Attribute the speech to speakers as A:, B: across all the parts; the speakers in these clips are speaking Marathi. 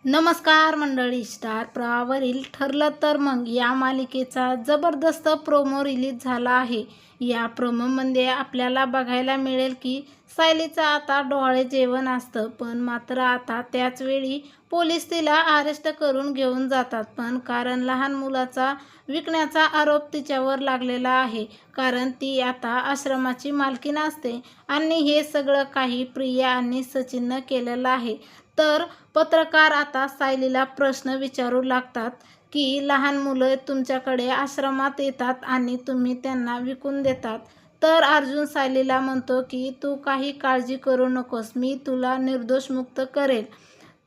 A: नमस्कार मंडळी, स्टार प्रवाहावरील ठरलं तर मग या मालिकेचा जबरदस्त प्रोमो रिलीज झाला आहे. या प्रोमोमध्ये आपल्याला बघायला मिळेल की सायलीचं आता डोहाळे जेवण असतं, पण मात्र आता त्याचवेळी पोलीस तिला अरेस्ट करून घेऊन जातात. पण कारण लहान मुलाचा विकण्याचा आरोप तिच्यावर लागलेला आहे, कारण ती आता आश्रमाची मालकीण असते आणि हे सगळं काही प्रिया आणि सचिननं केलेलं आहे. तर पत्रकार आता सायलीला प्रश्न विचारू लागतात की लहान मुलं तुमच्याकडे आश्रमात येतात आणि तुम्ही त्यांना विकून देतात. तर अर्जुन सायलीला म्हणतो की तू काही काळजी करू नकोस, मी तुला निर्दोष मुक्त करेल.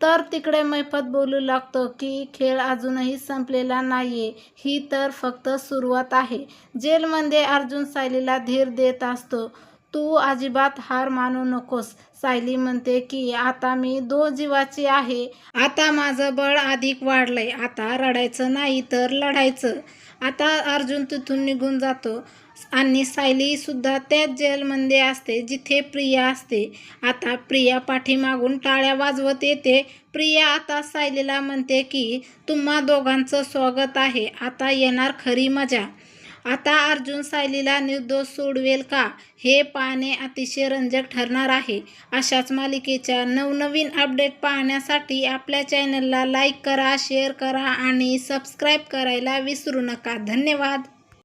A: तर तिकडे मैफत बोलू लागतो की खेळ अजूनही संपलेला नाहीये, ही तर फक्त सुरुवात आहे. जेलमध्ये अर्जुन सायलीला धीर देत असतो. तू अजिबात हार मानू नकोस. सायली म्हणते की आता मी 2 जीवाची आहे. आता माझं बळ अधिक वाढलंय. आता रडायचं नाही तर लढायचं. आता अर्जुन तिथून निघून जातो आणि सायली सुद्धा त्याच जेलमध्ये असते जिथे प्रिया असते. आता प्रिया पाठीमागून टाळ्या वाजवत येते. प्रिया आता सायलीला म्हणते की तुम्हा दोघांचं स्वागत आहे. आता येणार खरी मजा. आता अर्जुन सायलीला निर्दोष सोडवेल का, हे पाहणे अतिशय रंजक ठरणार आहे. अशाच मालिकेच्या नवनवीन अपडेट पाहण्यासाठी आपल्या चॅनलला लाईक करा, शेअर करा आणि सबस्क्राईब करायला विसरू नका. धन्यवाद.